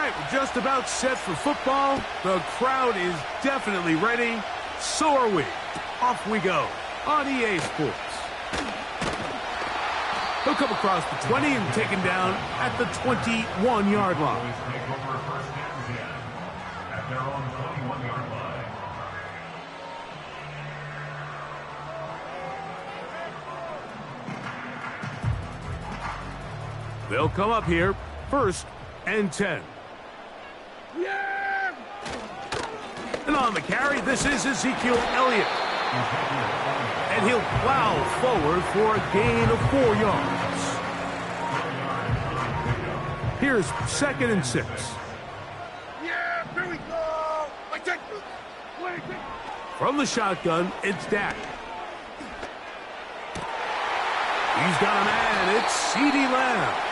right, we're just about set for football. The crowd is definitely ready. So are we. Off we go on EA Sports. He'll come across the 20 and taken down at the 21-yard line. They'll come up here, 1st and 10. Yeah! And on the carry, this is Ezekiel Elliott. And he'll plow forward for a gain of 4 yards. Here's 2nd and 6. Yeah, here we go! From the shotgun, it's Dak. He's got a man, it's CeeDee Lamb.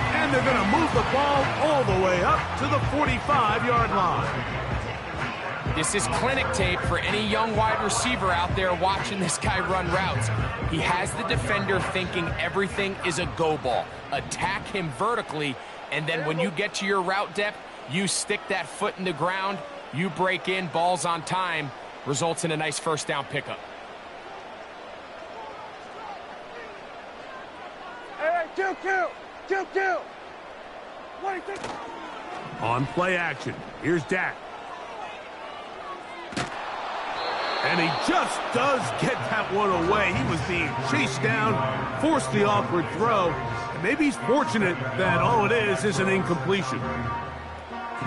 And they're going to move the ball all the way up to the 45-yard line. This is clinic tape for any young wide receiver out there watching this guy run routes. He has the defender thinking everything is a go ball. Attack him vertically, and then when you get to your route depth, you stick that foot in the ground, you break in, ball's on time, results in a nice 1st down pickup. Hey, 2-2! 2-2! What do you think? On play action, here's Dak. And he just does get that one away. He was being chased down, forced the awkward throw. And maybe he's fortunate that all it is an incompletion.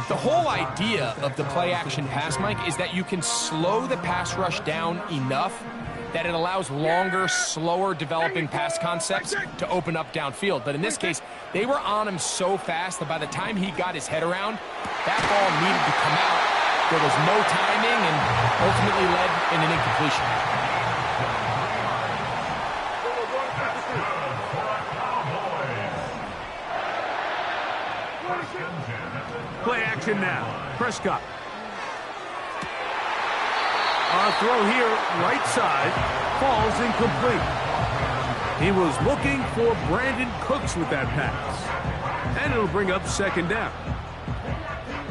The whole idea of the play action pass, Mike, is that you can slow the pass rush down enough that it allows longer, slower developing pass concepts to open up downfield. But in this case, they were on him so fast that by the time he got his head around, that ball needed to come out. There was no timing and ultimately led in an incompletion. Play action now. Prescott. On a throw here, right side, falls incomplete. He was looking for Brandon Cooks with that pass. And it'll bring up 2nd down.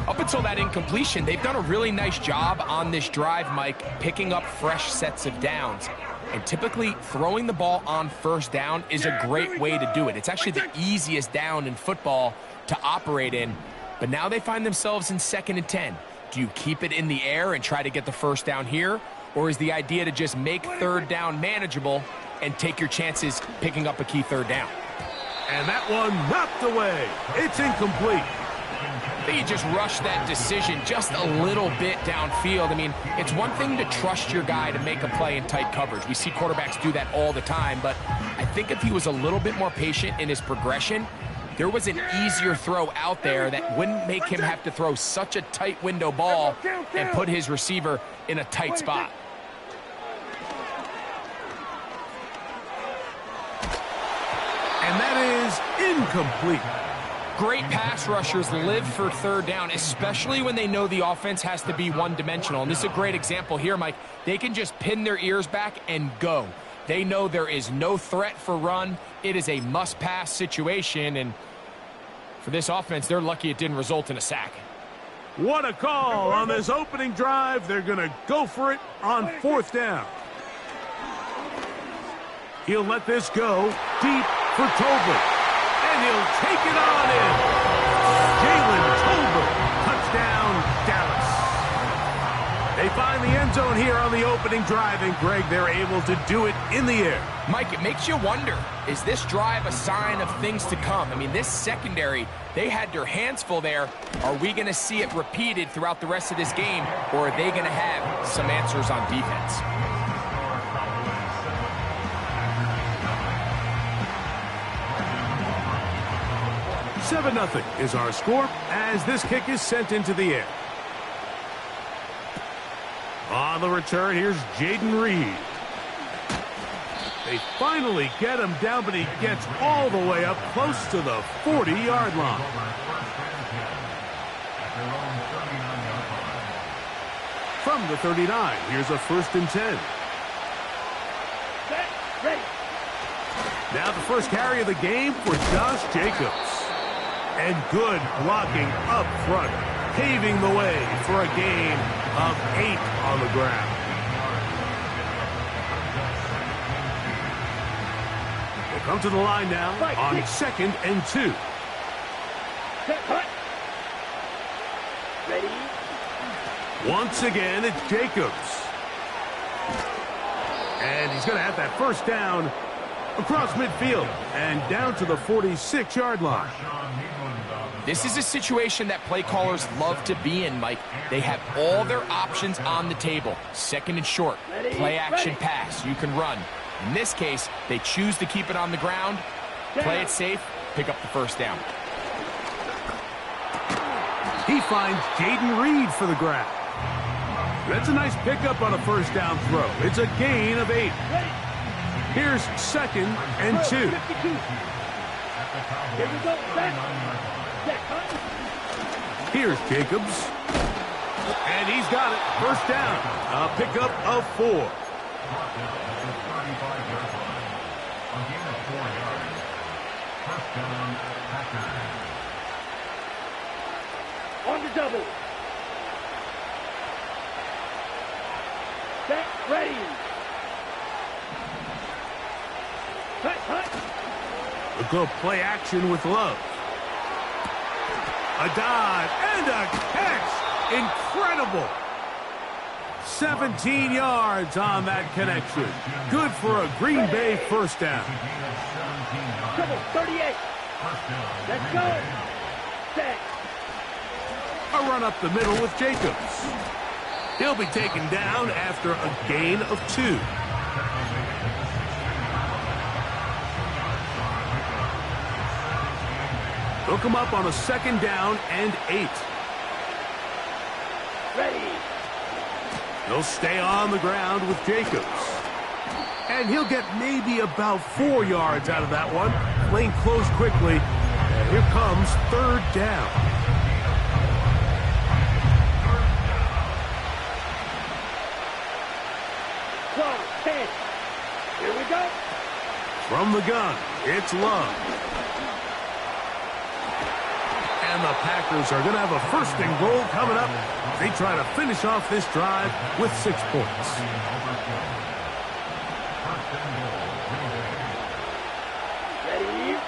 Up until that incompletion, they've done a really nice job on this drive, Mike, picking up fresh sets of downs. And typically, throwing the ball on 1st down is a great way to do it. It's actually the easiest down in football to operate in. But now they find themselves in 2nd and 10. Do you keep it in the air and try to get the 1st down here? Or is the idea to just make 3rd down manageable and take your chances picking up a key 3rd down? And that one knocked away. It's incomplete. I think you just rush that decision just a little bit downfield. I mean, it's one thing to trust your guy to make a play in tight coverage. We see quarterbacks do that all the time, but I think if he was a little bit more patient in his progression, there was an easier throw out there that wouldn't make him have to throw such a tight window ball and put his receiver in a tight spot. And that is incomplete. Great pass rushers live for 3rd down, especially when they know the offense has to be one-dimensional. And this is a great example here, Mike. They can just pin their ears back and go. They know there is no threat for run. It is a must-pass situation, and for this offense, they're lucky it didn't result in a sack. What a call on this opening drive. They're going to go for it on 4th down. He'll let this go deep for Tolbert. And he'll take it on in. Jalen Tolbert, touchdown, Dallas. They find the end zone here on the opening drive, and Greg, they're able to do it in the air. Mike, it makes you wonder, is this drive a sign of things to come? I mean, this secondary, they had their hands full there. Are we going to see it repeated throughout the rest of this game, or are they going to have some answers on defense? 7-0 is our score as this kick is sent into the air. On the return, here's Jaden Reed. They finally get him down, but he gets all the way up close to the 40-yard line. From the 39, here's a 1st and 10. Now the first carry of the game for Josh Jacobs. And good blocking up front, paving the way for a gain of 8 on the ground. They come to the line now on 2nd and 2. Ready? Once again, it's Jacobs. And he's going to have that first down across midfield and down to the 46-yard line. This is a situation that play callers love to be in, Mike. They have all their options on the table. 2nd and short, play action pass, you can run. In this case, they choose to keep it on the ground, play it safe, pick up the first down. He finds Jaden Reed for the grab. That's a nice pickup on a first down throw. It's a gain of 8. Here's 2nd and 2. Here we go. Here's Jacobs. And he's got it. First down. A pickup of 4. On the double. Set, ready. Hut. A good play action with Love. A dive and a catch. Incredible. 17 yards on that connection. Good for a Green Bay first down. Double, 38. Let's go. Set. A run up the middle with Jacobs. He'll be taken down after a gain of 2. They'll come up on a 2nd down and 8. Ready. He'll stay on the ground with Jacobs. And he'll get maybe about 4 yards out of that one. Playing close quickly. And here comes 3rd down. Here we go. From the gun, it's Love. And the Packers are going to have a 1st and goal coming up. They try to finish off this drive with 6 points. Ready.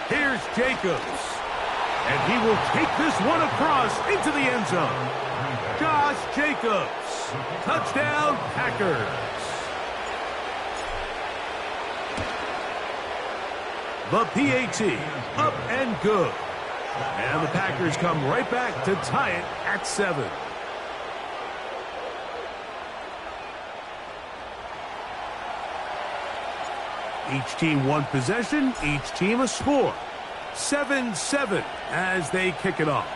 Here's Jacobs. And he will take this one across into the end zone. Josh Jacobs. Touchdown, Packers. The PAT, up and good. And the Packers come right back to tie it at 7. Each team one possession, each team a score. 7-7 as they kick it off.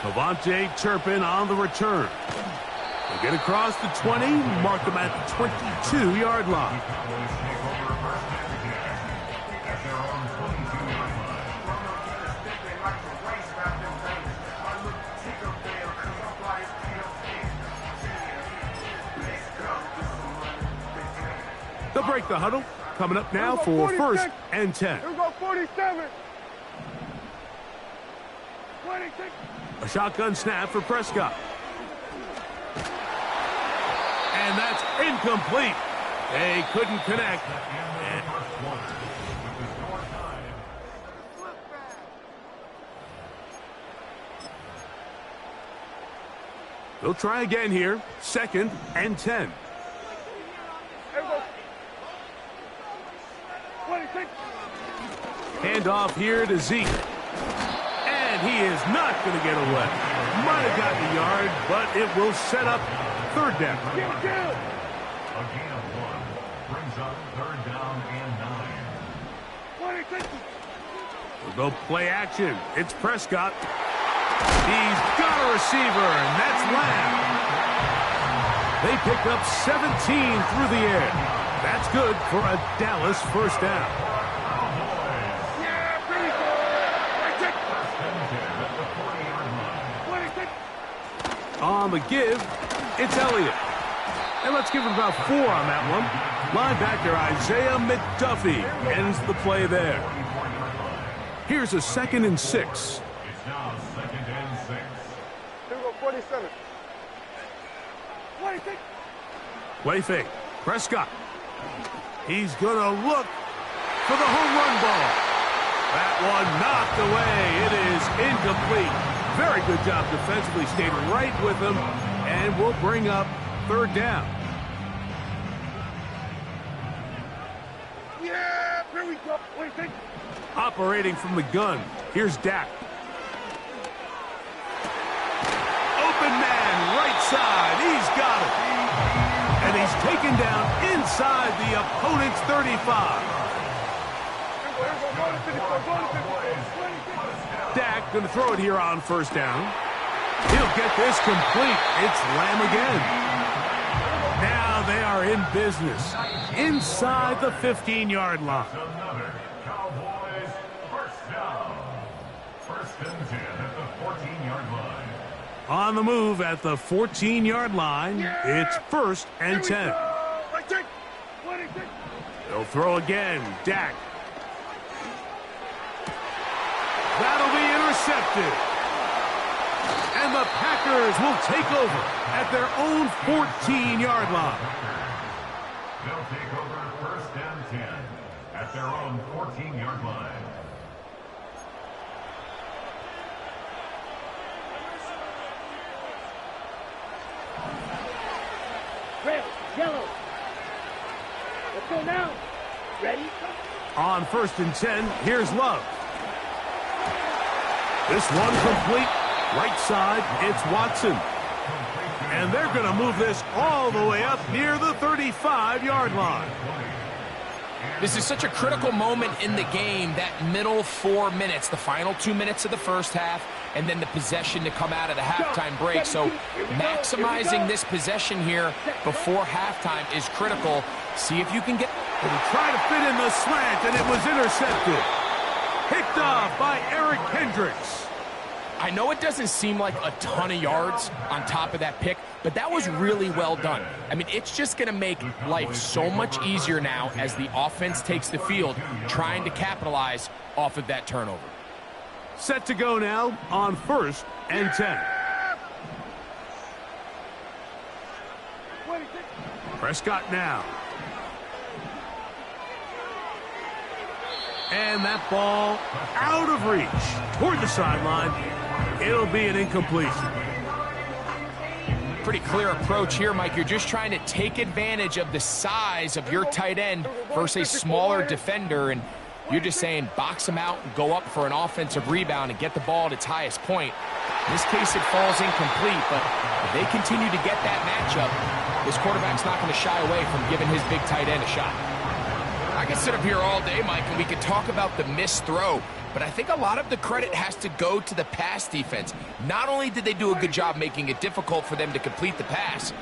Cavante Turpin on the return. They get across the 20, mark them at the 22-yard line. They'll break the huddle. Coming up now for 1st and 10. Here we go, 47. 26. A shotgun snap for Prescott. And that's incomplete. They couldn't connect. They'll try again here. 2nd and 10. Hand off here to Zeke. And he is not going to get away. Might have gotten a yard, but it will set up 3rd down. A gain of 1 brings up 3rd down and 9. We'll go play action. It's Prescott. He's got a receiver, and that's Lamb. They pick up 17 through the air. That's good for a Dallas first down. On the give, it's Elliott. And let's give it about 4 on that one. Linebacker Isaiah McDuffie ends the play there. Here's a 2nd and 6. It's now 2nd and 6. Here we go, 47. What do you think? Play fake. Prescott. He's going to look for the home run ball. That one knocked away. It is incomplete. Very good job defensively. Stayed right with him. And we'll bring up 3rd down. Yeah, here we go. What do you think? Operating from the gun. Here's Dak. Open man, right side. He's got it. And he's taken down inside the opponent's 35. Dak going to throw it here on 1st down. He'll get this complete. It's Lamb again. Now they are in business inside the 15-yard line. Another Cowboys 1st down. 1st and 10 at the 14-yard line. On the move at the 14-yard line, it's 1st and 10. Right there. What do you think? They'll throw again. Dak. That'll be intercepted. And the Packers will take over at their own 14-yard line. They'll take over 1st and 10 at their own 14-yard line. Red, yellow. Let's go now. Ready? On 1st and 10, here's Love. This one complete. Right side, it's Watson. And they're going to move this all the way up near the 35-yard line. This is such a critical moment in the game, that middle 4 minutes, the final 2 minutes of the first half, and then the possession to come out of the halftime break. So maximizing this possession here before halftime is critical. See if you can get... And he tried to fit in the slant, and it was intercepted. Picked off by Eric Kendricks. I know it doesn't seem like a ton of yards on top of that pick, but that was really well done. I mean, it's just going to make life so much easier now as the offense takes the field, trying to capitalize off of that turnover. Set to go now on 1st and 10. Prescott now. And that ball out of reach toward the sideline. It'll be an incompletion. Pretty clear approach here, Mike. You're just trying to take advantage of the size of your tight end versus a smaller defender, and you're just saying box him out and go up for an offensive rebound and get the ball at its highest point. In this case, it falls incomplete, but if they continue to get that matchup, this quarterback's not going to shy away from giving his big tight end a shot. I could sit up here all day, Mike, and we could talk about the missed throw, but I think a lot of the credit has to go to the pass defense. Not only did they do a good job making it difficult for them to complete the pass,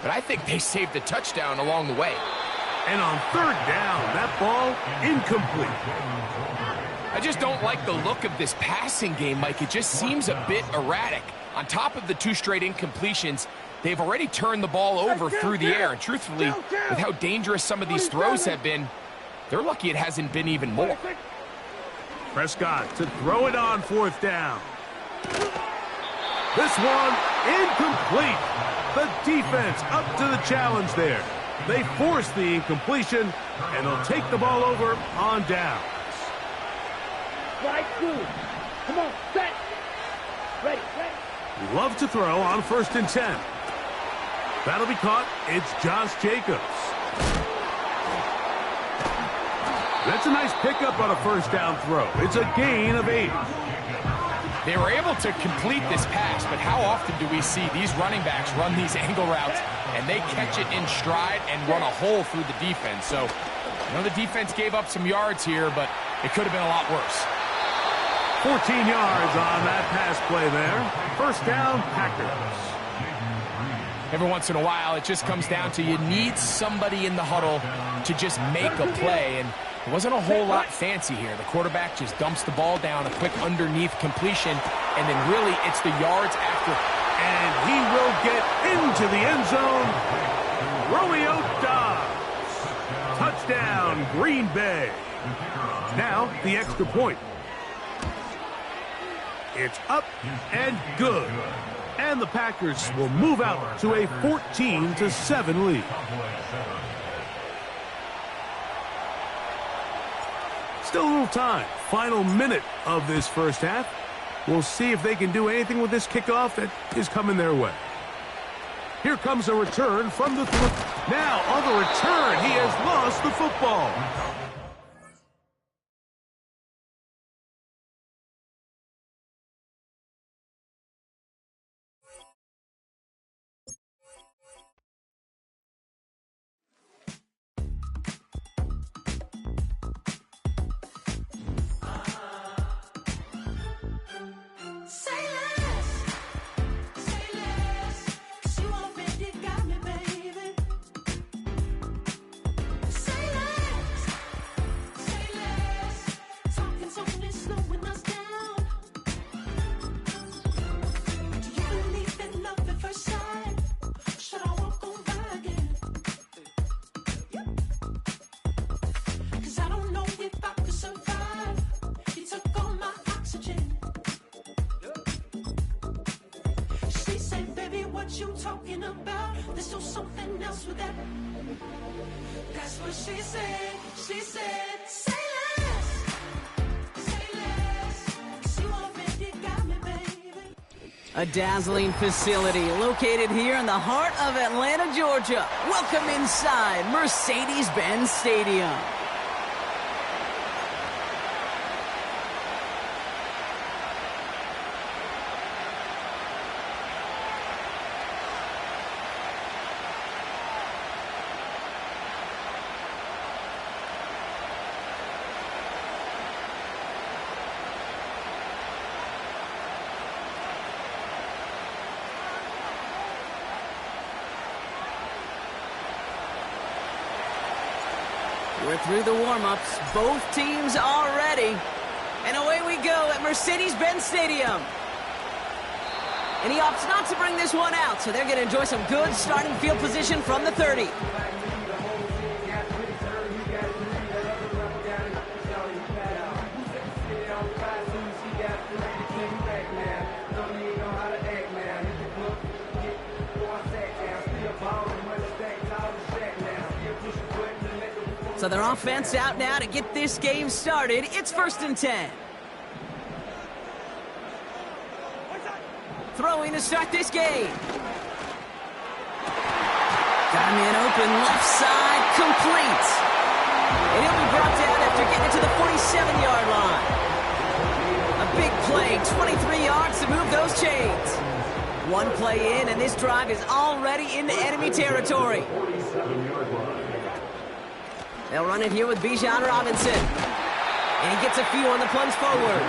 but I think they saved the touchdown along the way. And on 3rd down, that ball incomplete. I just don't like the look of this passing game, Mike. It just seems a bit erratic. On top of the 2 straight incompletions, they've already turned the ball over through the air. And truthfully, with how dangerous some of these throws have been, they're lucky it hasn't been even more. Prescott to throw it on 4th down. This one incomplete. The defense up to the challenge there. They force the incompletion, and they'll take the ball over on downs. Right through. Come on, set. Ready. Love to throw on 1st and 10. That'll be caught. It's Josh Jacobs. That's a nice pickup on a 1st down throw. It's a gain of 8. They were able to complete this pass, but how often do we see these running backs run these angle routes and they catch it in stride and run a hole through the defense? So, I know the defense gave up some yards here, but it could have been a lot worse. 14 yards on that pass play there. 1st down, Packers. Every once in a while, it just comes down to you need somebody in the huddle to just make a play, and it wasn't a whole lot fancy here. The quarterback just dumps the ball down, a quick underneath completion, and then really it's the yards after. And he will get into the end zone. Romeo Doubs. Touchdown, Green Bay. Now, the extra point. It's up and good. And the Packers will move out to a 14-7 lead. Still a little time. Final minute of this first half. We'll see if they can do anything with this kickoff that is coming their way. Here comes a return from the now on the return, he has lost the football. You talking about? Let's do something else with that. That's what she said. She said, say less. Say less. 'Cause you already got me, baby. A dazzling facility located here in the heart of Atlanta, Georgia. Welcome inside Mercedes-Benz Stadium. We're through the warm-ups. Both teams are ready. And away we go at Mercedes-Benz Stadium. And he opts not to bring this one out, so they're going to enjoy some good starting field position from the 30. So their offense out now to get this game started. It's 1st and 10. Throwing to start this game. Got him in open, left side, complete. And he'll be brought down after getting it to the 47-yard line. A big play, 23 yards to move those chains. One play in, and this drive is already into enemy territory. They'll run it here with Bijan Robinson. And he gets a few on the plunge forward.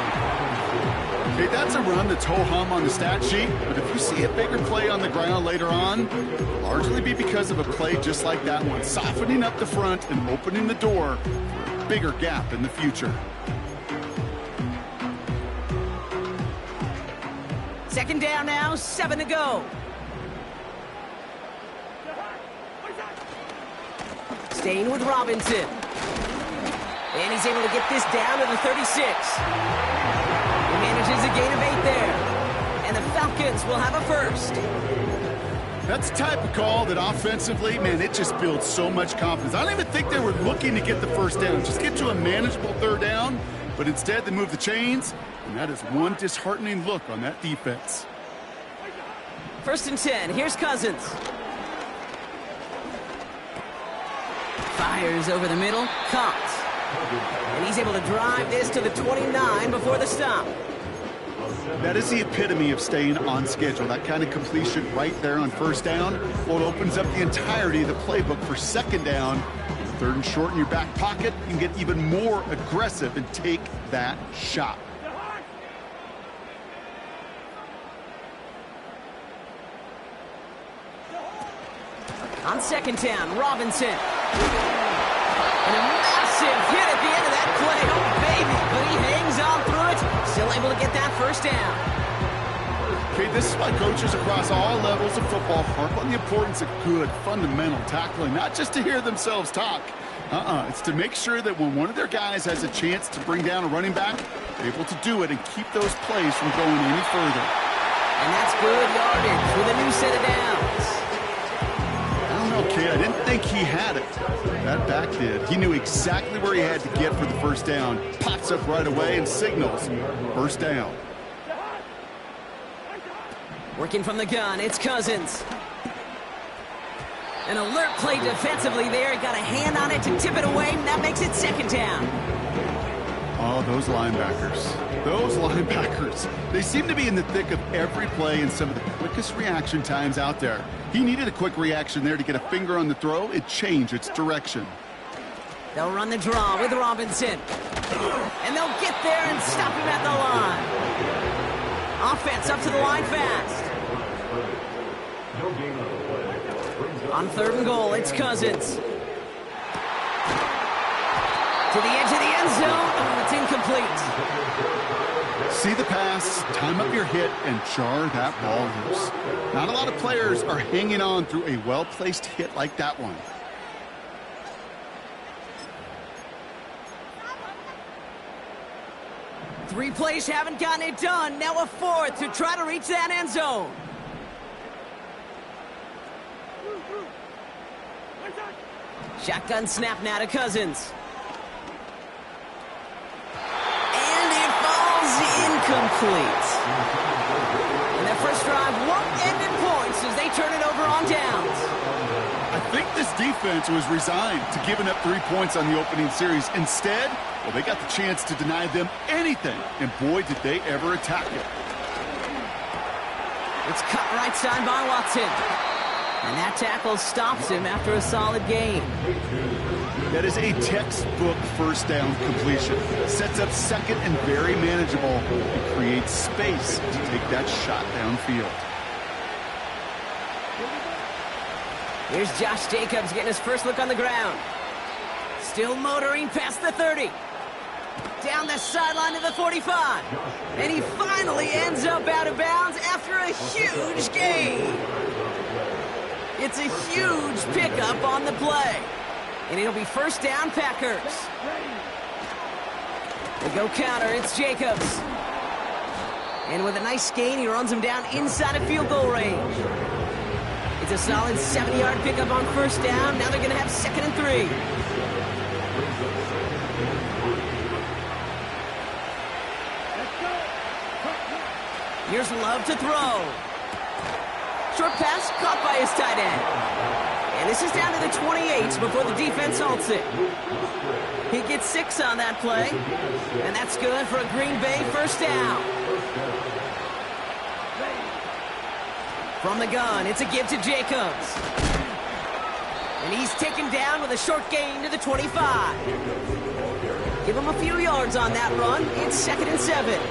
Okay, that's a run that's ho-hum on the stat sheet, but if you see a bigger play on the ground later on, it'll largely be because of a play just like that one, softening up the front and opening the door for a bigger gap in the future. Second down now, 7 to go. Staying with Robinson. And he's able to get this down to the 36. He manages a gain of 8 there. And the Falcons will have a first. That's the type of call that offensively, man, it just builds so much confidence. I don't even think they were looking to get the first down, just get to a manageable third down, but instead they move the chains, and that is one disheartening look on that defense. 1st and 10, here's Cousins. Fires over the middle, caught. And he's able to drive this to the 29 before the stop. That is the epitome of staying on schedule. That kind of completion right there on first down. Well, it opens up the entirety of the playbook for second down. 3rd and short in your back pocket, you can get even more aggressive and take that shot. On 2nd down, Robinson. And a massive hit at the end of that play. Oh, baby. But he hangs on through it. Still able to get that first down. Okay, this is why coaches across all levels of football harp on the importance of good, fundamental tackling, not just to hear themselves talk. It's to make sure that when one of their guys has a chance to bring down a running back, Able to do it and keep those plays from going any further. And that's good yardage with a new set of downs. I don't know, kid. I didn't think he had it. That back did. He knew exactly where he had to get for the first down. Pops up right away and signals first down. Working from the gun, it's Cousins. An alert play defensively there. Got a hand on it to tip it away, and that makes it second down. Oh, those linebackers. Those linebackers. They seem to be in the thick of every play and some of the quickest reaction times out there. He needed a quick reaction there to get a finger on the throw. It changed its direction. They'll run the draw with Robinson. And they'll get there and stop him at the line. Offense up to the line fast. On 3rd and goal, it's Cousins. To the edge of the end zone. Oh, it's incomplete. See the pass, time up your hit, and jar that ball loose. Not a lot of players are hanging on through a well-placed hit like that one. Three plays haven't gotten it done. Now a fourth to try to reach that end zone. Shotgun snap now to Cousins. And it falls incomplete. And their first drive won't end in points as they turn it over on downs. I think this defense was resigned to giving up 3 points on the opening series. Instead, well, they got the chance to deny them anything, and boy, did they ever attack it. It's cut right side by Watson. And that tackle stops him after a solid gain. That is a textbook first down completion. Sets up second and very manageable and creates space to take that shot downfield. Here's Josh Jacobs getting his first look on the ground. Still motoring past the 30. Down the sideline to the 45. And he finally ends up out of bounds after a huge gain. It's a huge pickup on the play. And it'll be first down, Packers. They go counter, it's Jacobs. And with a nice gain, he runs him down inside of field goal range. It's a solid 7-yard pickup on first down. Now they're going to have 2nd and 3. Here's Love to throw. Short pass caught by his tight end. And this is down to the 28 before the defense halts it. He gets 6 on that play. And that's good for a Green Bay first down. From the gun, it's a give to Jacobs. And he's taken down with a short gain to the 25. Give him a few yards on that run. It's 2nd and 7.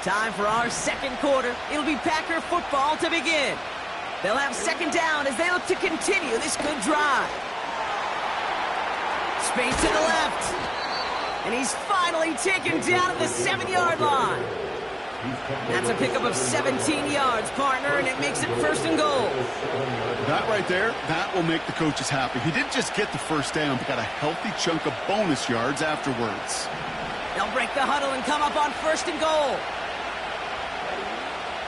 Time for our second quarter. It'll be Packer football to begin. They'll have 2nd down as they look to continue this good drive. Space to the left. And he's finally taken down at the 7-yard line. That's a pickup of 17 yards, partner, and it makes it 1st and goal. That right there, that will make the coaches happy. He didn't just get the first down, but got a healthy chunk of bonus yards afterwards. They'll break the huddle and come up on 1st and goal.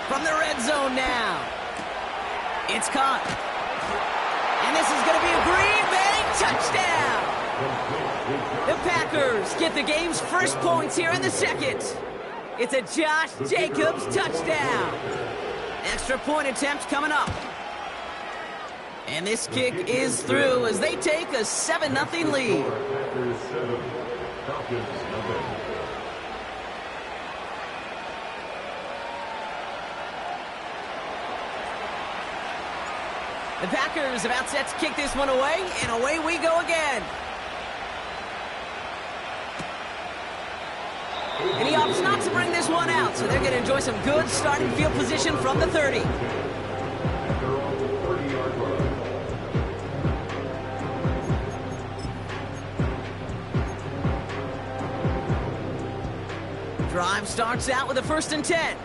From the red zone now. It's caught. And this is going to be a Green Bay touchdown. The Packers get the game's first points here in the second. It's a Josh Jacobs touchdown. Extra point attempt coming up. And this kick is through as they take a 7-0 lead. The Packers about set to kick this one away, and away we go again. And he opts not to bring this one out, so they're going to enjoy some good starting field position from the 30. Drive starts out with a 1st and 10.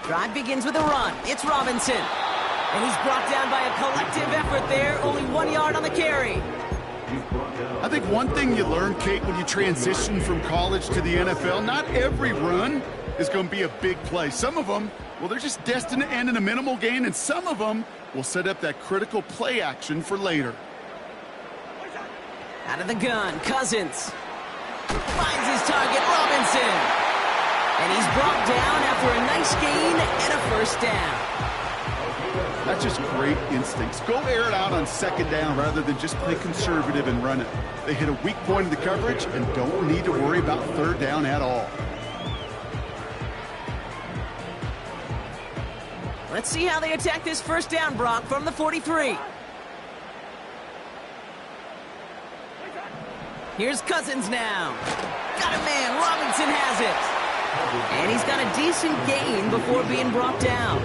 Drive begins with a run. It's Robinson. And he's brought down by a collective effort there. Only 1 yard on the carry. I think one thing you learn, Kate, when you transition from college to the NFL, not every run is going to be a big play. Some of them, well, they're just destined to end in a minimal gain, and some of them will set up that critical play action for later. Out of the gun, Cousins. Finds his target, Robinson. And he's brought down after a nice gain and a first down. That's just great instincts. Go air it out on second down rather than just play conservative and run it. They hit a weak point in the coverage and don't need to worry about third down at all. Let's see how they attack this first down, Brock, from the 43. Here's Cousins now. Got a man. Robinson has it. And he's got a decent gain before being brought down.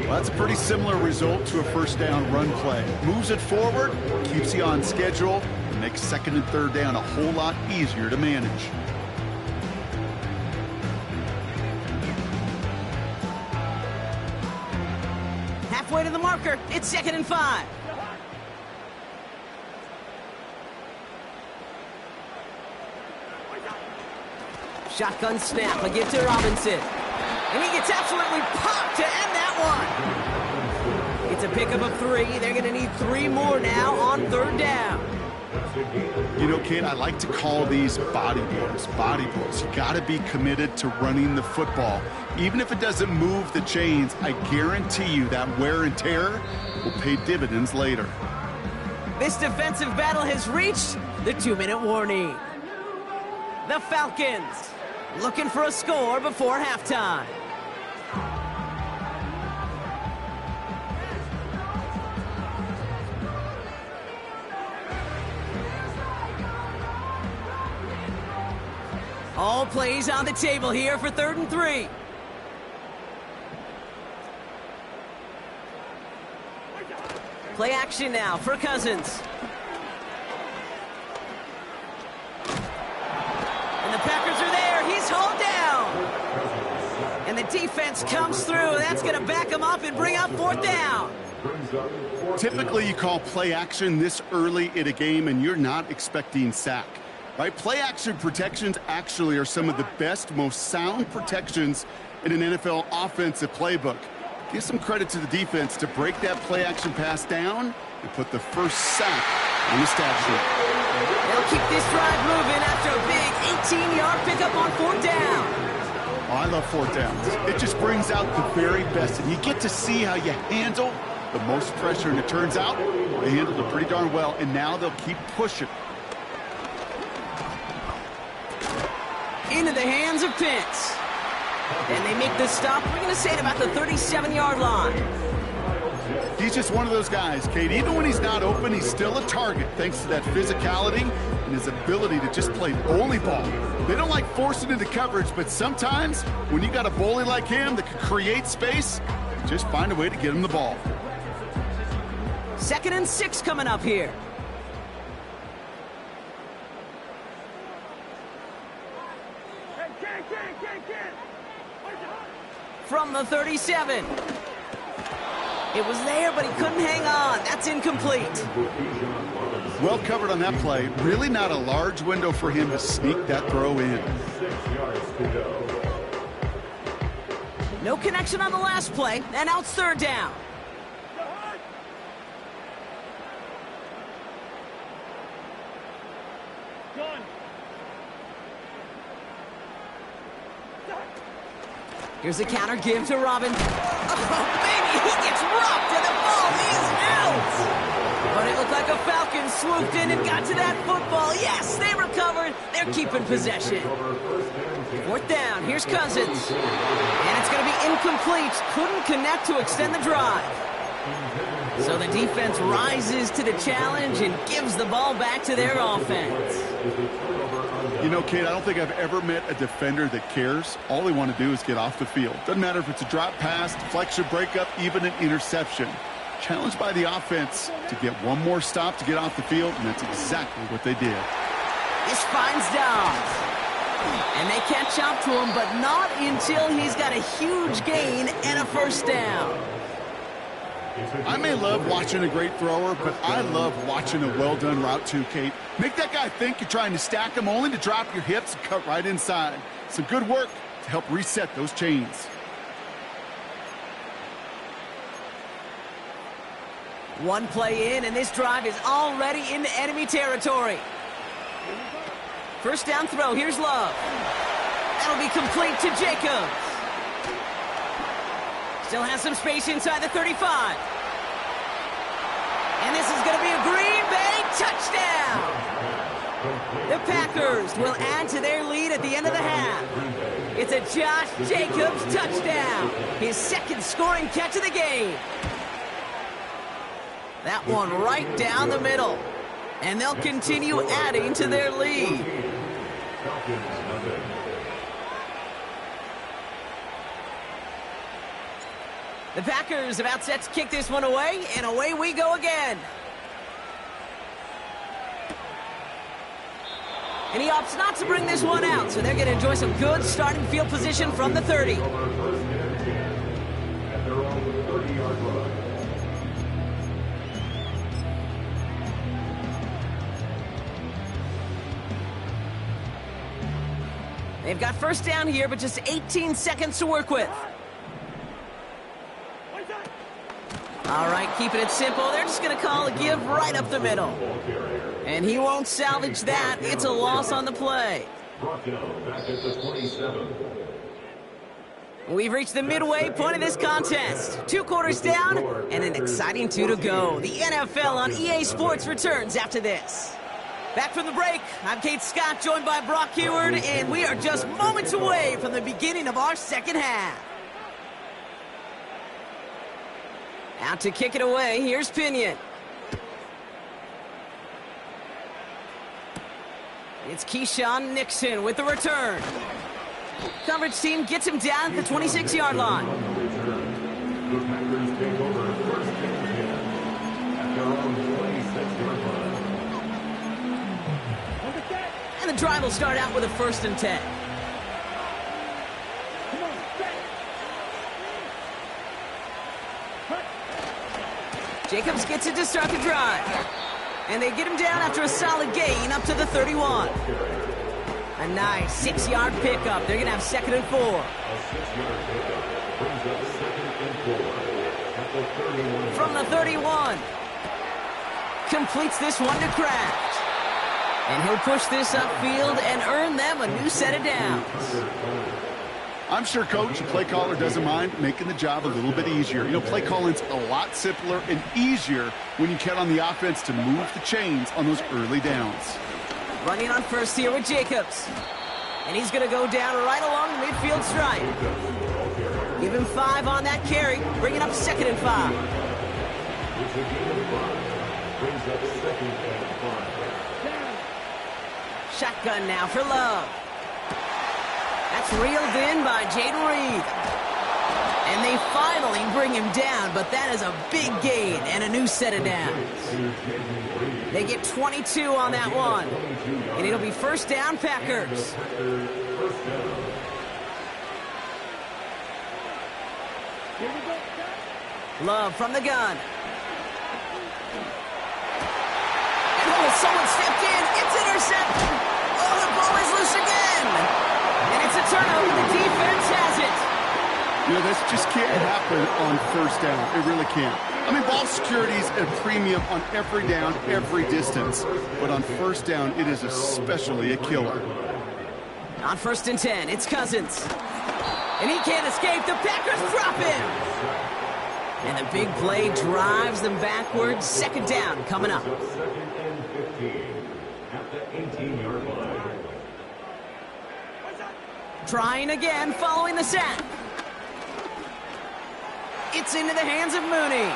Well, that's a pretty similar result to a first down run play. Moves it forward, keeps you on schedule, and makes second and third down a whole lot easier to manage. Halfway to the marker. It's 2nd and 5. Shotgun snap, a give to Robinson. And he gets absolutely popped to end that one. It's a pickup of 3. They're going to need 3 more now on third down. You know, Kate, I like to call these body blows. Body blows. You got to be committed to running the football. Even if it doesn't move the chains, I guarantee you that wear and tear will pay dividends later. This defensive battle has reached the 2-minute warning. The Falcons looking for a score before halftime. All plays on the table here for 3rd and 3. Play action now for Cousins. And the Packers are there. He's hauled down. And the defense comes through. That's going to back him up and bring up 4th down. Typically, you call play action this early in a game, and you're not expecting sack. Right? Play action protections actually are some of the best, most sound protections in an NFL offensive playbook. Give some credit to the defense to break that play action pass down and put the first sack on the stat sheet. They'll keep this drive moving after a big 18-yard pickup on 4th down. Oh, I love 4th downs. It just brings out the very best, and you get to see how you handle the most pressure, and it turns out they handled it pretty darn well, and now they'll keep pushing. Into the hands of Pitts. And they make the stop. We're going to say it about the 37-yard line. He's just one of those guys, Kate. Even when he's not open, he's still a target thanks to that physicality and his ability to just play bully ball. They don't like forcing into coverage, but sometimes when you got a bully like him that can create space, just find a way to get him the ball. 2nd and 6 coming up here. From the 37. It was there, but he couldn't hang on. That's incomplete. Well covered on that play. Really not a large window for him to sneak that throw in. No connection on the last play, and now it's 3rd down. Here's a counter give to Robin. Oh, baby, he gets rocked, and the ball is out. But it looked like a Falcon swooped in and got to that football. Yes, they recovered. They're keeping possession. 4th down. Here's Cousins. And it's going to be incomplete. Couldn't connect to extend the drive. So the defense rises to the challenge and gives the ball back to their offense. You know, Kate, I don't think I've ever met a defender that cares. All they want to do is get off the field. Doesn't matter if it's a drop pass, deflection, breakup, even an interception. Challenged by the offense to get one more stop to get off the field, and that's exactly what they did. This finds Dobbs. And they catch up to him, but not until he's got a huge gain and a first down. I may love watching a great thrower, but I love watching a well-done route too, Kate. Make that guy think you're trying to stack him only to drop your hips and cut right inside. Some good work to help reset those chains. One play in, and this drive is already into enemy territory. First down throw, here's Love. That'll be complete to Jacobs. Still has some space inside the 35. And this is going to be a Green Bay touchdown. The Packers will add to their lead at the end of the half. It's a Josh Jacobs touchdown. His second scoring catch of the game. That one right down the middle. And they'll continue adding to their lead. The Packers about set to kick this one away, and away we go again. And he opts not to bring this one out, so they're going to enjoy some good starting field position from the 30. At their own 30-yard line. They've got first down here, but just 18 seconds to work with. All right, keeping it simple. They're just going to call a give right up the middle. And he won't salvage that. It's a loss on the play. Back at the 27. We've reached the midway point of this contest. 2 quarters down and an exciting 2 to go. The NFL on EA Sports returns after this. Back from the break, I'm Kate Scott, joined by Brock Heward, and we are just moments away from the beginning of our second half. Out to kick it away, here's Pinion. It's Keyshawn Nixon with the return. Coverage team gets him down at the 26-yard line. The Packers take over first and 10 at their own 26-yard line. And the drive will start out with a 1st and 10. Jacobs gets it to start the drive. And they get him down after a solid gain up to the 31. A nice 6-yard pickup. They're going to have 2nd and 4. A 6-yard pickup brings up 2nd and 4 at the 31. From the 31. Completes this one to Kraft. And he'll push this upfield and earn them a new set of downs. I'm sure, Coach, the play caller doesn't mind making the job a little bit easier. You know, play calling's a lot simpler and easier when you count on the offense to move the chains on those early downs. Running on first here with Jacobs. And he's going to go down right along the midfield stripe. Give him 5 on that carry, bringing up 2nd and 5. Brings up 2nd and 5. Shotgun now for Love. That's reeled in by Jaden Reed. And they finally bring him down, but that is a big gain and a new set of downs. They get 22 on that one. And it'll be first down, Packers. Love from the gun. And oh, someone stepped in. It's intercepted. Oh, the ball is loose again. And it's a turnover. The defense has it. You know, this just can't happen on first down. It really can't. I mean, ball security is a premium on every down, every distance. But on first down, it is especially a killer. On 1st and 10, it's Cousins. And he can't escape. The Packers drop him. And the big play drives them backwards. 2nd down coming up. 2nd and 15 at the 18-yard line. Trying again following the sack. It's into the hands of Mooney.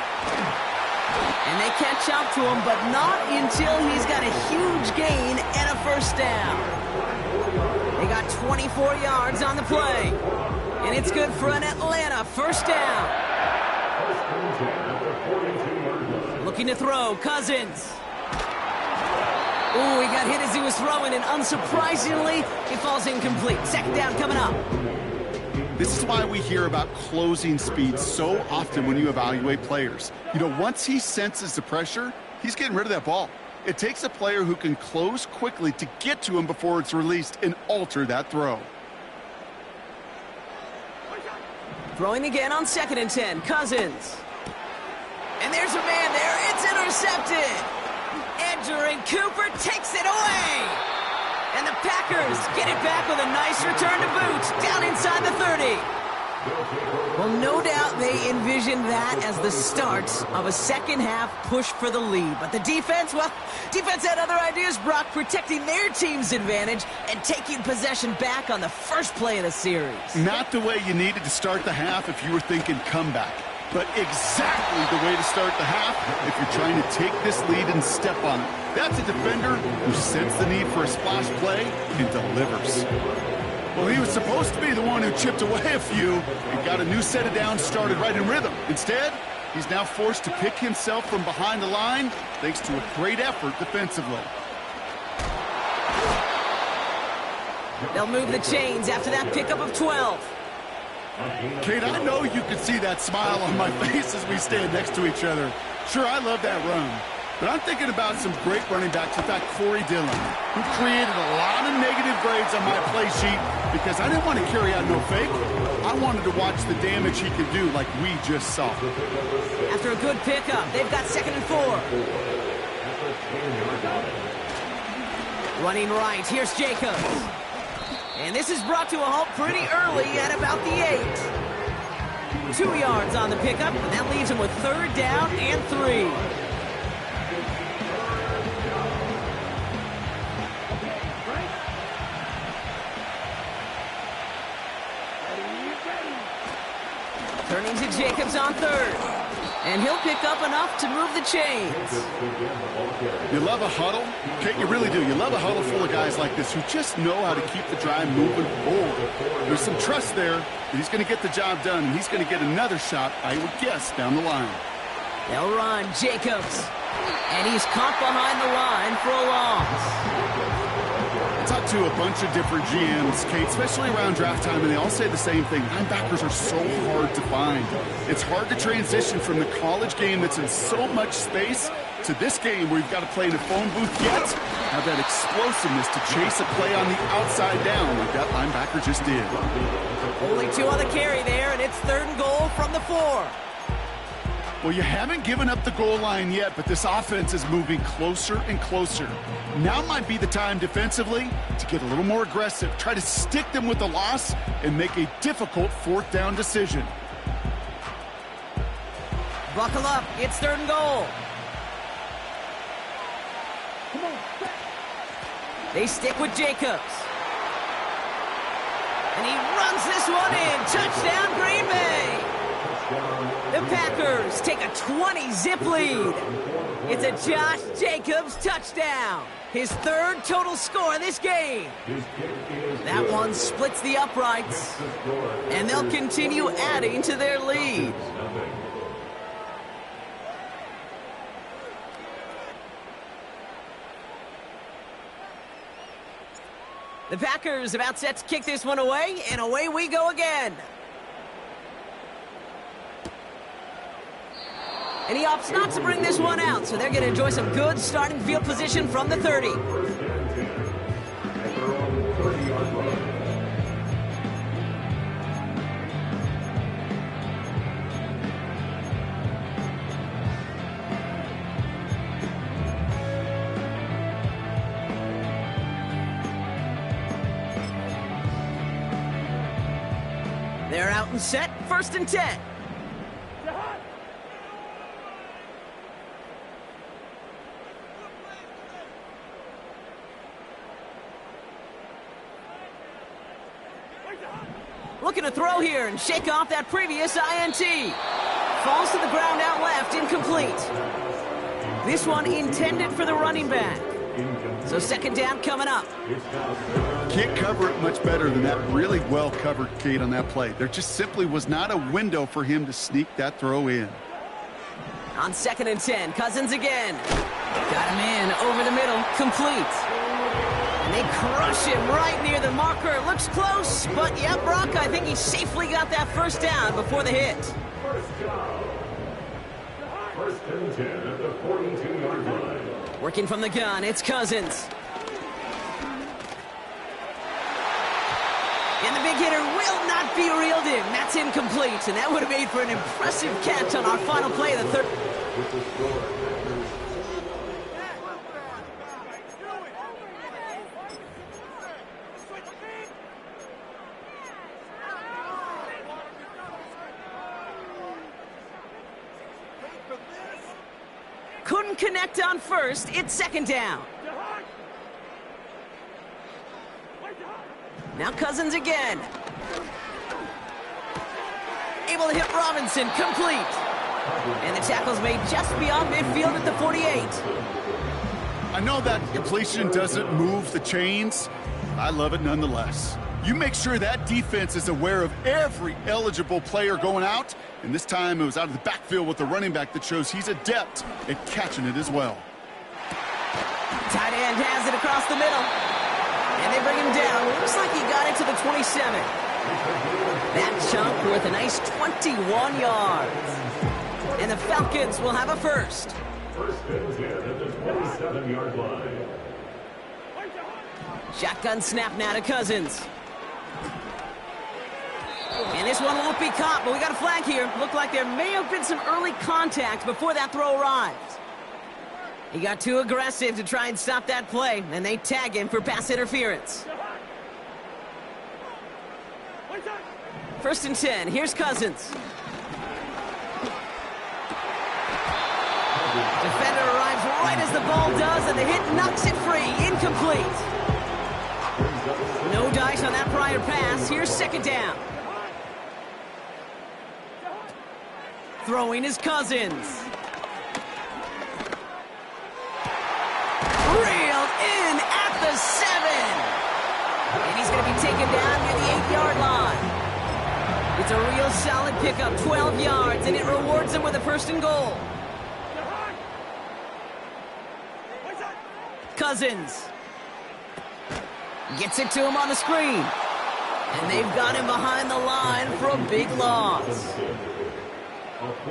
And they catch up to him, but not until he's got a huge gain and a first down. They got 24 yards on the play. And it's good for an Atlanta first down. Looking to throw, Cousins. Oh, he got hit as he was throwing, and unsurprisingly, he falls incomplete. Second down coming up. This is why we hear about closing speed so often when you evaluate players. You know, once he senses the pressure, he's getting rid of that ball. It takes a player who can close quickly to get to him before it's released and alter that throw. Throwing again on 2nd and 10. Cousins. And there's a man there. It's intercepted. Edger and Cooper takes it away. And the Packers get it back with a nice return to boot down inside the 30. Well, no doubt they envisioned that as the start of a second-half push for the lead. But the defense, well, defense had other ideas, Brock, protecting their team's advantage and taking possession back on the first play of the series. Not the way you needed to start the half if you were thinking comeback, but exactly the way to start the half if you're trying to take this lead and step on it. That's a defender who senses the need for a splash play and delivers. Well, he was supposed to be the one who chipped away a few and got a new set of downs started right in rhythm. Instead, he's now forced to pick himself from behind the line thanks to a great effort defensively. They'll move the chains after that pickup of 12. Kate, I know you can see that smile on my face as we stand next to each other. Sure, I love that run. But I'm thinking about some great running backs with that Corey Dillon, who created a lot of negative grades on my play sheet because I didn't want to carry out no fake. I wanted to watch the damage he could do like we just saw. After a good pickup, they've got 2nd and 4. Running right, here's Jacobs. And this is brought to a halt pretty early at about the 8. 2 yards on the pickup, and that leaves him with 3rd down and 3. Turning to Jacobs on 3rd. And he'll pick up enough to move the chains. You love a huddle? Kate, you really do. You love a huddle full of guys like this who just know how to keep the drive moving forward. There's some trust there that he's going to get the job done, and he's going to get another shot, I would guess, down the line. They'll run Jacobs. And he's caught behind the line for a loss. I talked to a bunch of different GMs, Kate, especially around draft time, and they all say the same thing. Linebackers are so hard to find. It's hard to transition from the college game that's in so much space to this game where you've got to play in a phone booth yet have that explosiveness to chase a play on the outside down like that linebacker just did. Only 2 on the carry there, and it's 3rd and goal from the 4. Well, you haven't given up the goal line yet, but this offense is moving closer and closer. Now might be the time defensively to get a little more aggressive, try to stick them with the loss, and make a difficult 4th down decision. Buckle up, it's 3rd and goal. They stick with Jacobs. And he runs this one in. Touchdown, Green Bay. The Packers take a 20-zip lead. It's a Josh Jacobs touchdown. His 3rd total score this game. That one splits the uprights. And they'll continue adding to their lead. The Packers about set to kick this one away, and away we go again. And he opts not to bring this one out, so they're going to enjoy some good starting field position from the 30. They're out and set, 1st and 10. Looking to throw here and shake off that previous INT. Falls to the ground out left, incomplete. This one intended for the running back. So 2nd down coming up. Can't cover it much better than that really well covered Kate on that play. There just simply was not a window for him to sneak that throw in. On 2nd and 10, Cousins again. Got him in, over the middle, complete. And they crush him right near the marker. Looks close, but yeah, Brock, I think he safely got that first down before the hit. First and 10 at the 42-yard line. Working from the gun, it's Cousins. And the big hitter will not be reeled in. That's incomplete, and that would have made for an impressive catch on our final play of the third. Couldn't connect on first. It's second down. Now Cousins again. Able to hit Robinson, complete. And the tackle's made just beyond midfield at the 48. I know that completion doesn't move the chains. I love it nonetheless. You make sure that defense is aware of every eligible player going out. And this time it was out of the backfield with the running back that shows he's adept at catching it as well. Tight end has it across the middle. And they bring him down. Looks like he got it to the 27. That chunk worth a nice 21 yards. And the Falcons will have a first. First and 10 at the 27-yard line. Shotgun snap now to Cousins. And this one won't be caught, but we got a flag here. Looked like there may have been some early contact before that throw arrived. He got too aggressive to try and stop that play, and they tag him for pass interference. First and 10, here's Cousins. Defender arrives right as the ball does, and the hit knocks it free. Incomplete. No dice on that prior pass. Here's second down. Throwing is Cousins. Reeled in at the 7. And he's going to be taken down near the 8-yard line. It's a real solid pickup, 12 yards, and it rewards him with a first and goal. Cousins gets it to him on the screen. And they've got him behind the line for a big loss.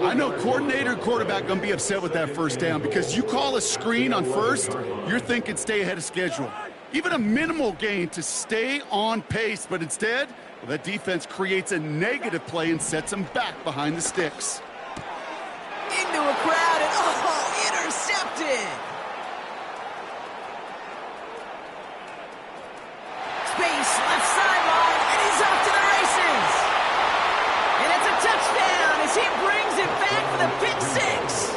I know coordinator and quarterback going to be upset with that first down because you call a screen on first, you're thinking stay ahead of schedule. Even a minimal gain to stay on pace, but instead, well, that defense creates a negative play and sets them back behind the sticks. Into a crowd and, oh, intercepted. Space, left sideline, and he's off to the races. And it's a touchdown as he brings it back for the pick six.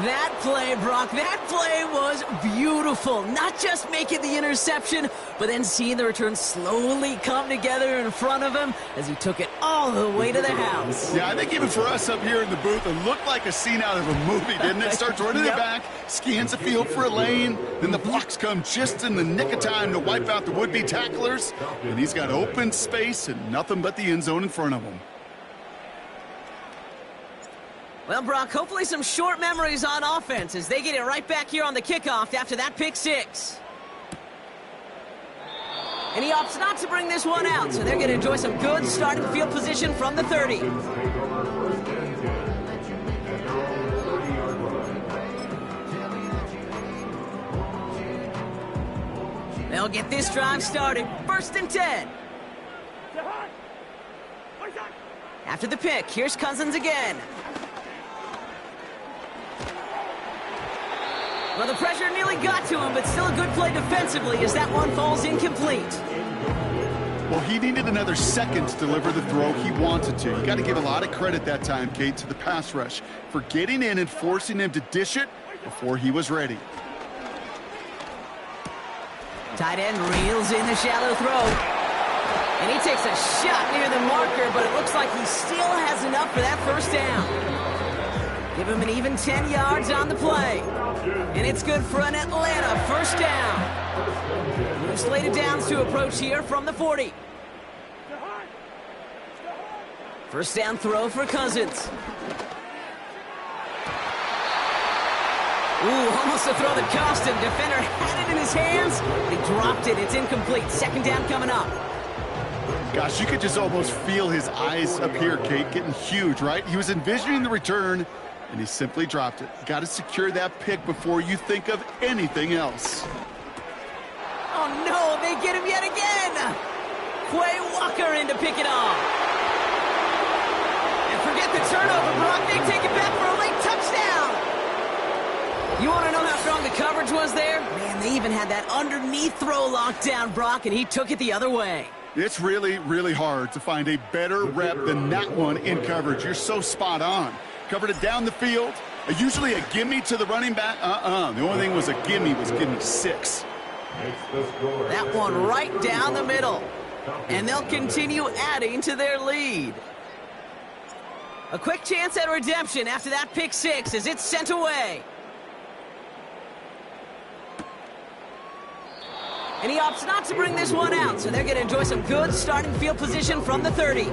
That play, Brock, that play was beautiful. Not just making the interception, but then seeing the return slowly come together in front of him as he took it all the way to the house. Yeah, I think even for us up here in the booth, it looked like a scene out of a movie, didn't it? Starts running it back, scans the field for a lane, then the blocks come just in the nick of time to wipe out the would-be tacklers, and he's got open space and nothing but the end zone in front of him. Well, Brock, hopefully some short memories on offense as they get it right back here on the kickoff after that pick six. And he opts not to bring this one out, so they're going to enjoy some good starting field position from the 30. They'll get this drive started. First and 10. After the pick, here's Cousins again. Well, the pressure nearly got to him, but still a good play defensively as that one falls incomplete. Well, he needed another second to deliver the throw he wanted to. You got to give a lot of credit that time, Kate, to the pass rush for getting in and forcing him to dish it before he was ready. Tight end reels in the shallow throw. And he takes a shot near the marker, but it looks like he still has enough for that first down. Give him an even 10 yards on the play. And it's good for an Atlanta first down. We've slated downs to approach here from the 40. First down throw for Cousins. Ooh, almost a throw that cost him. Defender had it in his hands. He dropped it. It's incomplete. Second down coming up. Gosh, you could just almost feel his eyes up here, Kate, getting huge, right? He was envisioning the return, and he simply dropped it. Got to secure that pick before you think of anything else. Oh, no, they get him yet again. Quay Walker in to pick it off. And forget the turnover, Brock. They take it back for a late touchdown. You want to know how strong the coverage was there? Man, they even had that underneath throw locked down, Brock, and he took it the other way. It's really, really hard to find a better rep than that one in coverage. You're so spot on. Covered it down the field. Usually a gimme to the running back. The only thing was a gimme 6. That one right down the middle. And they'll continue adding to their lead. A quick chance at redemption after that pick 6 as it's sent away. And he opts not to bring this one out, so they're going to enjoy some good starting field position from the 30.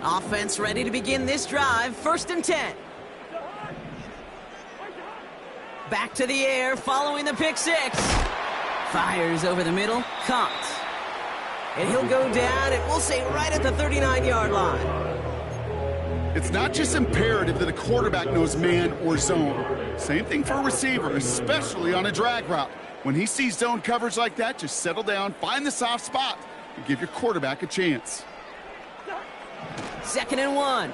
Offense ready to begin this drive. 1st and 10. Back to the air following the pick 6. Fires over the middle. Caught. And he'll go down, and we'll say right at the 39-yard line. It's not just imperative that a quarterback knows man or zone. Same thing for a receiver, especially on a drag route. When he sees zone coverage like that, just settle down, find the soft spot, and give your quarterback a chance. 2nd and 1.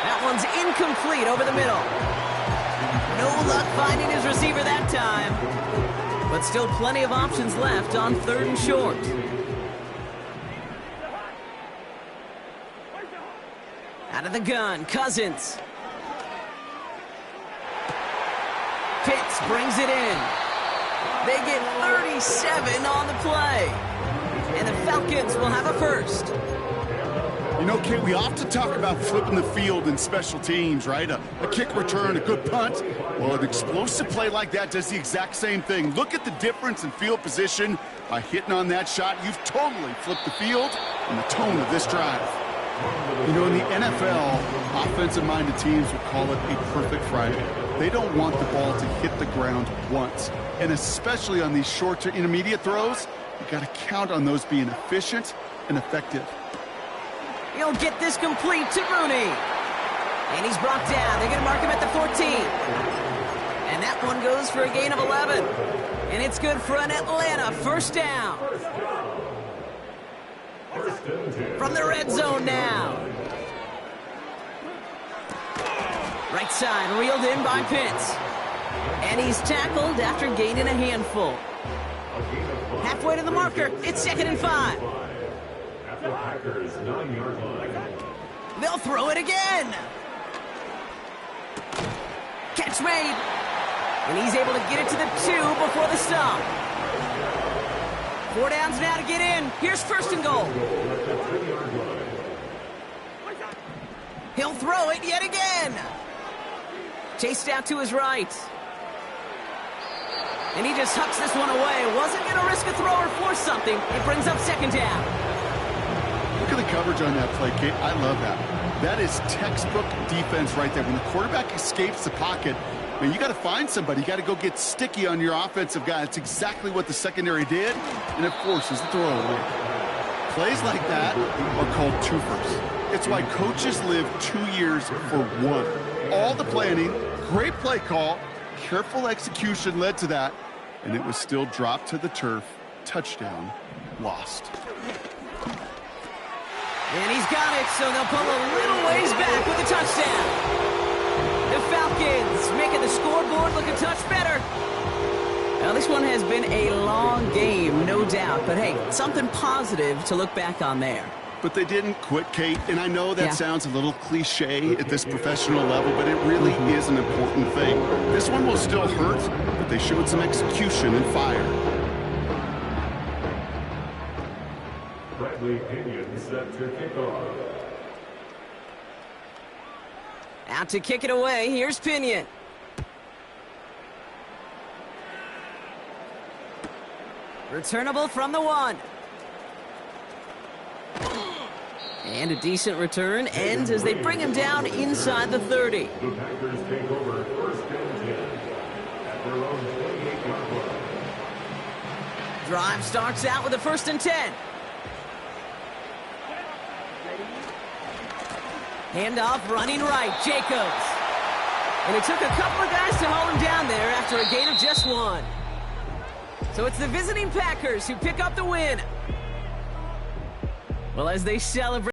That one's incomplete over the middle. No luck finding his receiver that time. But still plenty of options left on 3rd and short. Out of the gun, Cousins. Pitts brings it in. They get 37 on the play. And the Falcons will have a first. You know, Kate, we often talk about flipping the field in special teams, right? A kick return, a good punt. Well, an explosive play like that does the exact same thing. Look at the difference in field position. By hitting on that shot, you've totally flipped the field and the tone of this drive. You know, in the NFL, offensive-minded teams would call it a perfect Friday. They don't want the ball to hit the ground once. And especially on these short to intermediate throws, you got to count on those being efficient and effective. He'll get this complete to Rooney. And he's brought down. They're going to mark him at the 14. And that one goes for a gain of 11. And it's good for an Atlanta first down. From the red zone now. Right side, reeled in by Pitts. And he's tackled after gaining a handful. Halfway to the marker, it's 2nd and 5. They'll throw it again. Catch made. And he's able to get it to the 2 before the stop. 4 downs now to get in. Here's 1st and goal. He'll throw it yet again. Chased out to his right. And he just hucks this one away. Wasn't going to risk a throw or force something. It brings up 2nd down. Look at the coverage on that play, Kate. I love that. That is textbook defense right there. When the quarterback escapes the pocket, man, you got to find somebody. You got to go get sticky on your offensive guy. That's exactly what the secondary did, and it forces the throw away. Plays like that are called twofers. It's why coaches live 2 years for one. All the planning, great play call, careful execution led to that, and it was still dropped to the turf. Touchdown, lost. And he's got it, so they'll pull a little ways back with a touchdown. The Falcons making the scoreboard look a touch better. Now, this one has been a long game, no doubt. But, hey, something positive to look back on there. But they didn't quit, Kate. And I know that sounds a little cliche at this professional level, but it really is an important thing. This one will still hurt, but they showed some execution and fire. Bradley Pinion set to kick off. Out to kick it away, here's Pinion. Returnable from the 1. And a decent return ends as they bring him down inside the 30. The Packers take over first and 10 at their own 28-yard line. Drive starts out with a 1st and 10. Handoff running right, Jacobs. And it took a couple of guys to hold him down there after a gain of just 1. So it's the visiting Packers who pick up the win. Well, as they celebrate